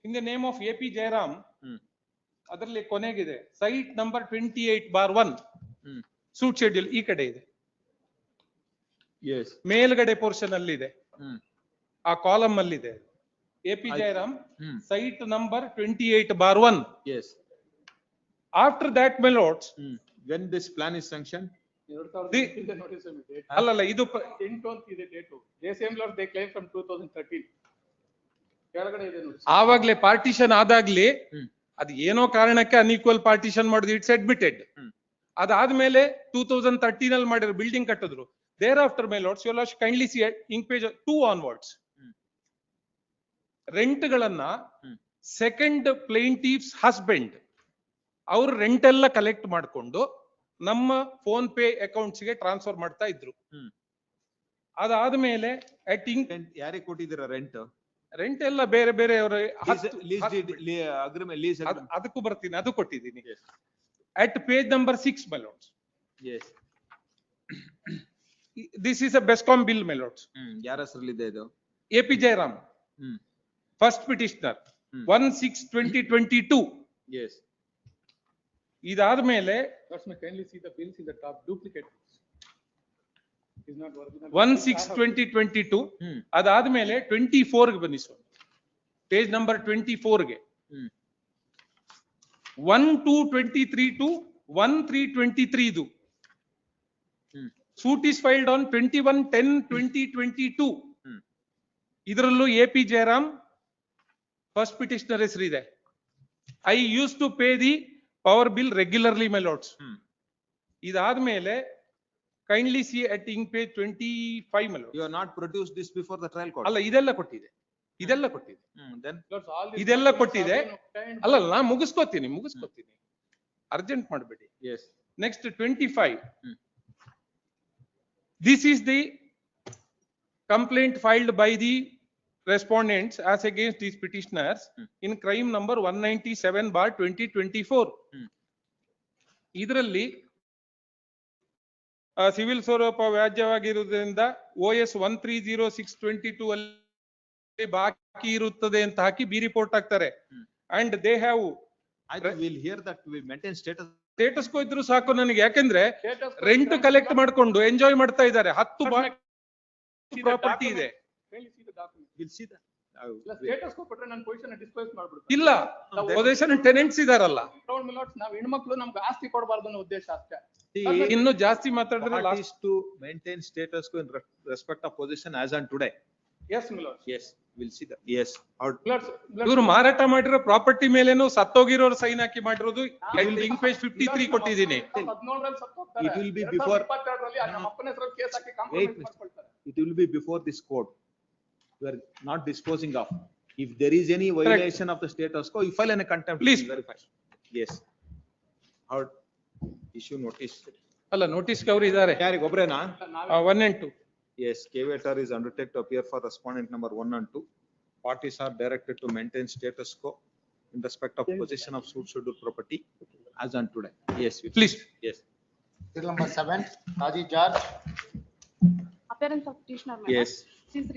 In the name of AP Jairam, ಅದರಲ್ಲಿ ಕೊನೆಗಿದೆ site number 28/1 suit schedule ಈ ಕಡೆ ಇದೆ. ಮೇಲ್ಗಡೆ ಪೋರ್ಷನ್ ಅಲ್ಲಿ ಇದೆ, ಆ ಕಾಲಮ್ ಅಲ್ಲಿ ಇದೆ. AP Jairam site number 28/1. Yes. After that, my lords, When this plan is sanctioned? ಅಲ್ಲಲ್ಲ ಇದು ಇದೆ date. They same lords they claim from 2013. ಕೆಳಗಡೆ ಇದೆ ನೋಡಿ. ಆವಾಗ್ಲೇ ಪಾರ್ಟಿಷನ್ ಆದಾಗ್ಲಿ ಅದು ಏನೋ ಕಾರಣಕ್ಕೆ ಅನ್ಈಕ್ವಲ್ ಪಾರ್ಟಿಷನ್ ಮಾಡಿದ್ರು, ಇಟ್ಸ್ ಅಡ್ಮಿಟೆಡ್. ಅದಾದ್ಮೇಲೆ 2013 ಅಲ್ಲಿ ಮಾಡಿರೋ ಬಿಲ್ಡಿಂಗ್ ಕಟ್ಟಿದ್ರು. Thereafter my lords you last kindly see ink page 2 onwards rent ಗಳನ್ನ ಸೆಕೆಂಡ್ ಪ್ಲೇಂಟಿವ್ಸ್ ಹಸ್ಬೆಂಡ್ ಅವ್ರು ರೆಂಟ್ ಎಲ್ಲ ಕಲೆಕ್ಟ್ ಮಾಡ್ಕೊಂಡು ನಮ್ಮ ಫೋನ್ ಪೇ ಅಕೌಂಟ್ಸ್ ಗೆ ಟ್ರಾನ್ಸ್ಫರ್ ಮಾಡ್ತಾ ಇದ್ರು. ಅದಾದ್ಮೇಲೆ ಯಾರಿಗೆ ಕೊಟ್ಟಿದ್ದೀರಾ ರೆಂಟ್? ರೆಂಟ್ ಎಲ್ಲ ಬೇರೆ ಬೇರೆ ಅವರ ಅದಕ್ಕೂ ಬರ್ತೀನಿ, ಅದು ಕೊಟ್ಟಿದ್ದೀನಿ. At page number 6, my lords. Yes. This is a Bescom bill, my lords. ಯಾರ ಹೆಸರಲ್ಲಿದೆ ಇದು? AP Jairam, first petitioner, 1/6/2022. Yes. ಇದಾದ್ಮೇಲೆ kindly see the bills in the top duplicate. Is not original. 1/6/2022. ಅದಾದ್ಮೇಲೆ 24 ಗೆ ಬನ್ನಿ ಸ್ವಾಮಿ, ಪೇಜ್ ನಂಬರ್ 24 ಗೆ 1/2/23 to 1/3/23 ಇದು suit is filed on 21/10/2022. ಇದರಲ್ಲೂ AP Jairam first petitioner ಹೆಸರಿದೆ. I used to pay the power bill regularly, my lords. ಇದಾದ್ಮೇಲೆ kindly see at ink page 25, my lords. You have not produced this before the trial court? ಅಲ್ಲ, ಇದೆಲ್ಲ ಕೊಟ್ಟಿದೆ, ಇದೆಲ್ಲ ಕೊಟ್ಟಿದೆ. Then Lords, all these ಇದೆಲ್ಲ documents ಕೊಟ್ಟಿದೆ. have been obtained ಅಲ್ಲ ನಾ ಮುಗಿಸ್ಕೋತೀನಿ, ಅರ್ಜೆಂಟ್ ಮಾಡಬೇಡಿ. yes. Next 25. This is the complaint filed by the respondents as against these petitioners in crime number 197/2024. ಇದರಲ್ಲಿ ಸಿವಿಲ್ ಸ್ವರೂಪ ವ್ಯಾಜ್ಯವಾಗಿರುವುದರಿಂದ OS 1306/22 ಅಲ್ಲಿ ಬಾಕಿ ಇರುತ್ತದೆ ಅಂತ ಹಾಕಿ ಬಿ ರಿಪೋರ್ಟ್ ಹಾಕ್ತಾರೆ. And they have We'll hear that we maintain status. Status quo ಇದ್ರು ಸಾಕು ನನಗೆ, ಯಾಕಂದ್ರೆ status quo rent is collect not- ಮಾಡ್ಕೊಂಡು ಎಂಜಾಯ್ ಮಾಡ್ತಾ ಇದ್ದಾರೆ. 10 See the ಪ್ರಾಪರ್ಟಿ ಇದೆ. document. Kindly see the document. We'll see that. ಇಲ್ಲ, status quo ಕೊಟ್ರೆ ನನ್ನ ಪೊಸಿಷನ್ ಡಿಸ್ಪ್ಲೇಸ್ ಮಾಡ್ಬಿಡ್ತಾರೆ. ಇಲ್ಲ, ಪೊಸಿಷನ್ ಟೆನೆಂಟ್ಸ್ ಇದಾರಲ್ಲ. Told my lords, ನಾವು ಹೆಣ್ಮಕ್ಳು ನಮ್ಗೆ ಆಸ್ತಿ ಕೊಡಬಾರ್ದು ಅನ್ನೋ ಉದ್ದೇಶ ಅಷ್ಟೇ. ಇನ್ನು ಜಾಸ್ತಿ ಮಾತಾಡಿದ್ರೆ Part is to maintain status quo in respect of position as on today. Yes, my lords. Yes, we'll see that. Yes. Lords, ಇವರು ಮಾರಾಟ ಮಾಡಿರೋ ಪ್ರಾಪರ್ಟಿ ಮೇಲೇನು ಸತ್ತೋಗಿರೋರು ಸೈನ್ ಹಾಕಿ ಮಾಡಿರೋದು ಲಿಂಕ್ ಪೇಜ್ 53 ಕೊಟ್ಟಿದ್ದೀನಿ. 17ರಲ್ಲಿ ಸತ್ತು ಹೋಗ್ತಾರೆ. It will be before- 2022ರಲ್ಲಿ ನಮ್ಮ ಅಪ್ಪನ ಹೆಸರಲ್ಲಿ ಕೇಸ್ ಹಾಕಿ Wait, ಕಾಂಪ್ರಮೈಸ್ ಮಾಡ್ಕೊಳ್ತಾರೆ. It will be before this court. We are not disposing of. If there is any violation of the status quo, you file a contempt. Please. Verify. Yes. Or issue notice. ಅಲ್ಲ, notice ಅವರು ಇದ್ದಾರೆ ಯಾರಿಗೆ ಒಬ್ರೇನಾ? 1 and 2. Yes, Kvetar is undertaken to appear for respondent number 1 and 2. Parties are directed to maintain status quo in respect of possession of suit scheduled property as on today. Yes, Please. Yes. Bill number 7, Raji George. Appearance of petitioner. Yes. Since